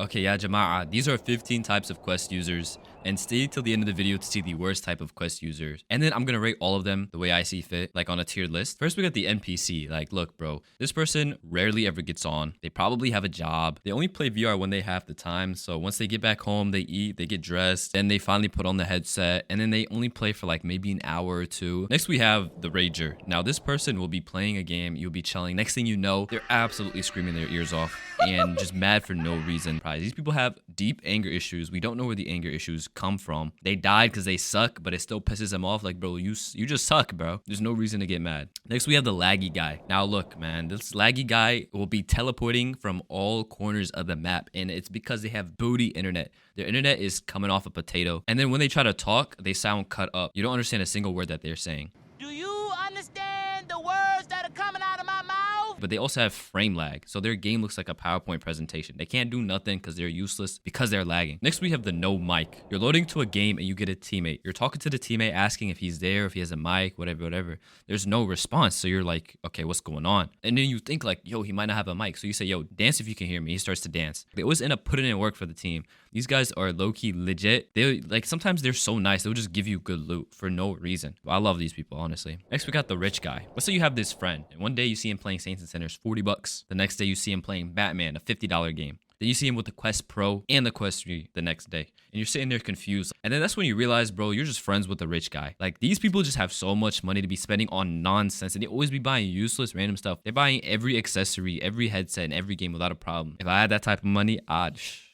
Okay, yeah, Jama'a, these are 15 types of Quest users, and stay till the end of the video to see the worst type of Quest users. And then I'm gonna rate all of them the way I see fit, like on a tiered list. First, we got the NPC. Like, look, bro, this person rarely ever gets on. They probably have a job. They only play VR when they have the time. So once they get back home, they eat, they get dressed, then they finally put on the headset, and then they only play for like maybe an hour or two. Next, we have the Rager. Now, this person will be playing a game, you'll be chilling. Next thing you know, they're absolutely screaming their ears off and just mad for no reason. These people have deep anger issues. We don't know where the anger issues come from. They died because they suck, but it still pisses them off. Like, bro, you just suck, bro. There's no reason to get mad. Next, we have the laggy guy. Now, look, man, this laggy guy will be teleporting from all corners of the map, and it's because they have booty internet. Their internet is coming off a potato, and then when they try to talk, they sound cut up. You don't understand a single word that they're saying. Do you understand the words that are coming out of my mouth? But they also have frame lag, so their game looks like a PowerPoint presentation. They can't do nothing because they're useless because they're lagging. Next, we have the no mic. You're loading to a game and you get a teammate. You're talking to the teammate, asking if he's there, if he has a mic, whatever. There's no response, so you're like, okay, what's going on? And then you think like, yo, he might not have a mic. So you say, yo, dance if you can hear me. He starts to dance. They always end up putting in work for the team. These guys are low-key legit. They like, sometimes they're so nice, they'll just give you good loot for no reason. I love these people, honestly. Next, we got the rich guy. Let's say you have this friend, and one day you see him playing Saints and Sinners, $40. The next day you see him playing Batman, a $50 game. Then you see him with the Quest Pro and the Quest 3 the next day. And you're sitting there confused. And then that's when you realize, bro, you're just friends with the rich guy. Like, these people just have so much money to be spending on nonsense. And they always be buying useless, random stuff. They're buying every accessory, every headset, and every game without a problem. If I had that type of money,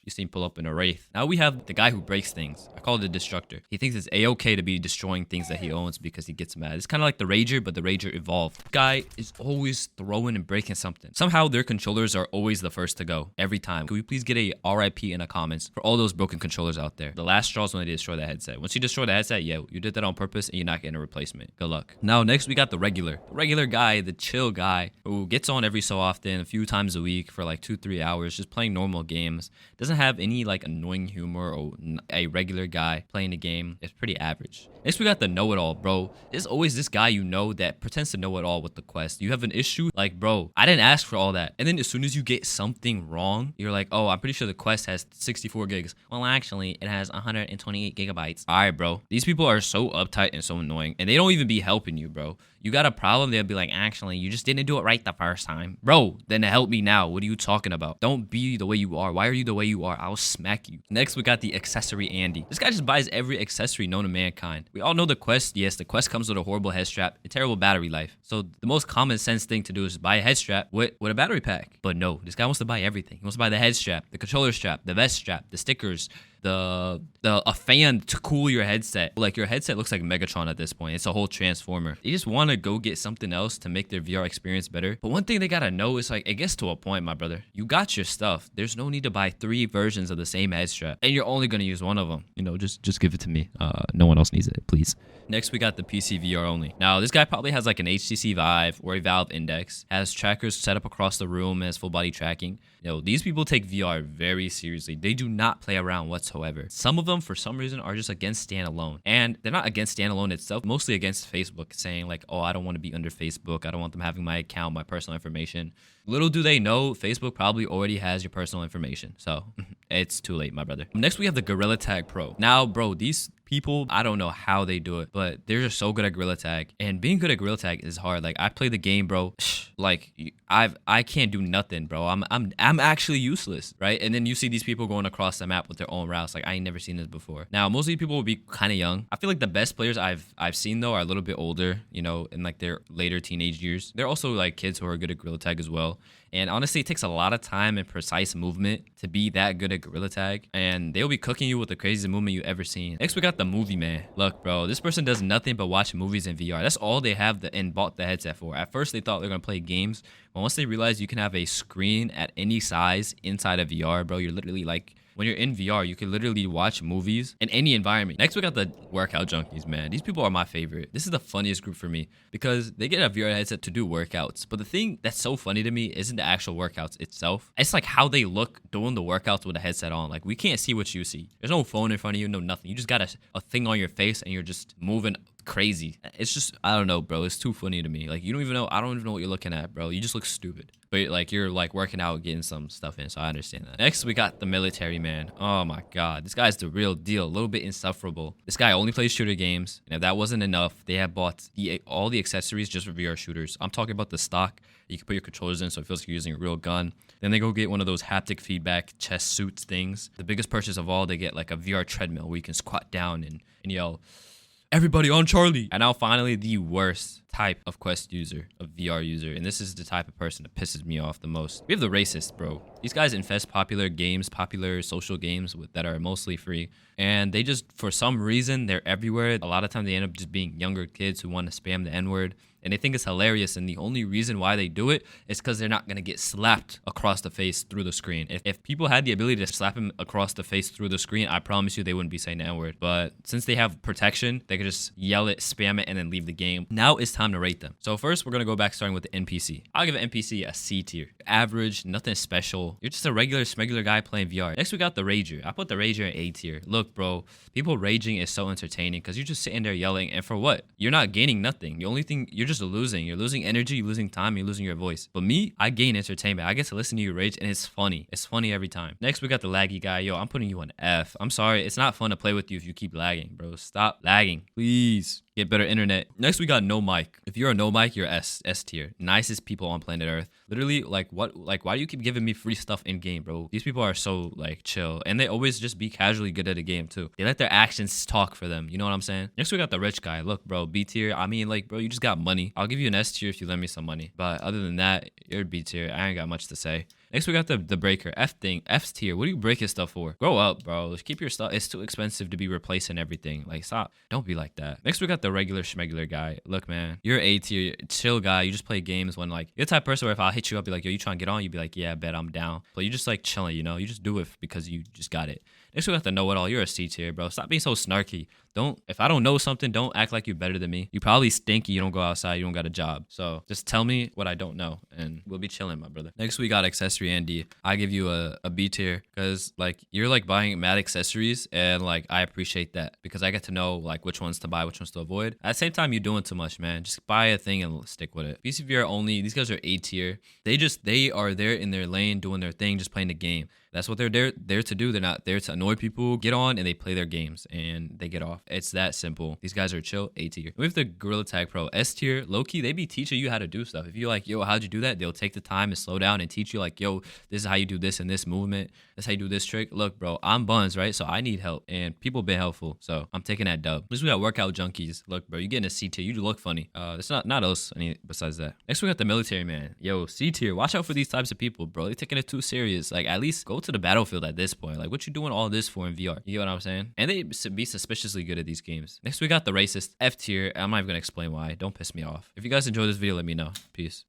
you see him pull up in a Wraith. Now we have the guy who breaks things. I call it a destructor. He thinks it's a-okay to be destroying things that he owns because he gets mad. It's kind of like the Rager, but the Rager evolved. Guy is always throwing and breaking something. Somehow their controllers are always the first to go every time. Can we please get a RIP in the comments for all those broken controllers out there? The last straw is when they destroy the headset. Once you destroy the headset, yeah, you did that on purpose and you're not getting a replacement. Good luck. Now next we got the regular guy, the chill guy who gets on every so often, a few times a week for like 2-3 hours, just playing normal games. Doesn't have any like annoying humor or a regular guy playing the game. It's pretty average. Next, we got the know-it-all, bro. There's always this guy you know that pretends to know it all with the Quest. You have an issue, like, bro, I didn't ask for all that. And then as soon as you get something wrong, you're like, oh, I'm pretty sure the Quest has 64 gigs. Well, actually, it has 128 gigabytes. All right, bro. These people are so uptight and so annoying, and they don't even be helping you, bro. You got a problem, they'll be like, actually, you just didn't do it right the first time. Bro, then help me now. What are you talking about? Don't be the way you are. Why are you the way you are? I'll smack you. Next, we got the accessory Andy. This guy just buys every accessory known to mankind. We all know the Quest. Yes, the Quest comes with a horrible head strap, a terrible battery life. So the most common sense thing to do is buy a head strap with a battery pack. But no, this guy wants to buy everything. He wants to buy the head strap, the controller strap, the vest strap, the stickers, a fan to cool your headset. Like, your headset looks like Megatron at this point. It's a whole transformer. They just want to go get something else to make their VR experience better. But one thing they gotta know is, like, it gets to a point, my brother. You got your stuff. There's no need to buy 3 versions of the same head strap, and you're only gonna use one of them. You know, just give it to me. No one else needs it, please. Next, we got the PC VR only. Now, this guy probably has like an HTC Vive or a Valve Index, has trackers set up across the room, has full body tracking. You know, these people take VR very seriously. They do not play around whatsoever. Some of them, for some reason, are just against standalone. And they're not against standalone itself, mostly against Facebook, saying like, oh, I don't want to be under Facebook. I don't want them having my account, my personal information. Little do they know, Facebook probably already has your personal information. So it's too late, my brother. Next, we have the Gorilla Tag Pro. Now, bro, these people, I don't know how they do it, but they're just so good at Gorilla Tag. And being good at Gorilla Tag is hard. Like, I play the game, bro. Like, I can't do nothing, bro. I'm actually useless, right? And then you see these people going across the map with their own routes. Like, I ain't never seen this before. Now, most of these people will be kind of young. I feel like the best players I've seen though are a little bit older, you know, in like their later teenage years. They're also like kids who are good at Gorilla Tag as well. And honestly, it takes a lot of time and precise movement to be that good at Gorilla Tag. And they'll be cooking you with the craziest movement you ever seen. Next, we got the movie man. Look, bro, this person does nothing but watch movies in VR. That's all they have and bought the headset for. At first, they thought they were going to play games. But once they realized you can have a screen at any size inside of VR, bro, you're literally like, when you're in VR, you can literally watch movies in any environment. Next, we got the workout junkies, man. These people are my favorite. This is the funniest group for me because they get a VR headset to do workouts. But the thing that's so funny to me isn't the actual workouts itself. It's like how they look doing the workouts with a headset on. Like, we can't see what you see. There's no phone in front of you, no nothing. You just got a thing on your face and you're just moving crazy. It's just, I don't know, bro. It's too funny to me. Like, you don't even know. I don't even know what you're looking at, bro. You just look stupid. But like, you're like working out, getting some stuff in. So I understand that. Next, we got the military man. Oh my God. This guy's the real deal. A little bit insufferable. This guy only plays shooter games. And if that wasn't enough, they have bought all the accessories just for VR shooters. I'm talking about the stock. You can put your controllers in so it feels like you're using a real gun. Then they go get one of those haptic feedback chest suits things. The biggest purchase of all, they get like a VR treadmill where you can squat down and yell, "Everybody on Charlie." And now finally, the worst type of Quest user, a VR user. And this is the type of person that pisses me off the most. We have the racist, bro. These guys infest popular games, popular social games that are mostly free. And they just, for some reason, they're everywhere. A lot of times they end up just being younger kids who want to spam the N-word. And they think it's hilarious. And the only reason why they do it is because they're not going to get slapped across the face through the screen. If people had the ability to slap him across the face through the screen, I promise you they wouldn't be saying the N-word. But since they have protection, they could just yell it, spam it, and then leave the game. Now it's time to rate them. So first, we're going to go back starting with the NPC. I'll give an NPC a C tier. Average, nothing special. You're just a regular guy playing VR. Next, we got the Rager. I put the Rager in A tier. Look, bro, people raging is so entertaining because you're just sitting there yelling. And for what? You're not gaining nothing. The only thing, you're just losing. You're losing energy, you're losing time, you're losing your voice. But me, I gain entertainment. I get to listen to you rage and it's funny. It's funny every time. Next, we got the laggy guy. Yo, I'm putting you on F. I'm sorry. It's not fun to play with you if you keep lagging, bro. Stop lagging, please. Get better internet. Next, we got no mic. If you're a no mic, you're S tier. Nicest people on planet Earth. Literally, like what? Like, why do you keep giving me free stuff in game, bro? These people are so like chill, and they always just be casually good at a game too. They let their actions talk for them. You know what I'm saying? Next, we got the rich guy. Look, bro, B tier. I mean, like, bro, you just got money. I'll give you an S tier if you lend me some money. But other than that, you're B tier. I ain't got much to say. Next, we got the breaker. F's tier. What do you break his stuff for? Grow up, bro. Just keep your stuff. It's too expensive to be replacing everything. Like, stop. Don't be like that. Next, we got the regular schmegular guy. Look, man, you're A tier. Chill guy. You just play games when, like, you're the type of person where if I'll hit you up, be like, yo, you trying to get on? You'd be like, yeah, I bet I'm down. But you just like chilling, you know? You just do it because you just got it. Next, we got the know-it-all. You're a C tier, bro. Stop being so snarky. If I don't know something, don't act like you're better than me. You probably stinky. You don't go outside. You don't got a job. So just tell me what I don't know and we'll be chilling, my brother. Next, we got accessory Andy. I give you a B tier because like you're like buying mad accessories and like I appreciate that because I get to know like which ones to buy, which ones to avoid. At the same time, you're doing too much, man. Just buy a thing and stick with it. PCVR only. These guys are A tier. They are there in their lane doing their thing, just playing the game. That's what they're there to do. They're not there to annoy people. Get on and they play their games and they get off. It's that simple. These guys are chill. A tier. We have the Gorilla Tag Pro. S tier. Low key, they be teaching you how to do stuff. If you're like, yo, how'd you do that? They'll take the time and slow down and teach you like, yo, this is how you do this and this movement. That's how you do this trick. Look, bro, I'm Buns, right? So I need help and people been helpful. So I'm taking that dub. Next, we got workout junkies. Look, bro, you getting a C tier. You look funny. It's not us. Besides that. Next, we got the military man. Yo, C tier. Watch out for these types of people, bro. They're taking it too serious. Like, at least go to the battlefield at this point. Like, what you doing all this for in VR? You get what I'm saying? And they be suspiciously good at these games. Next, we got the racist F tier. I'm not even gonna explain why. Don't piss me off. If you guys enjoyed this video, let me know. Peace.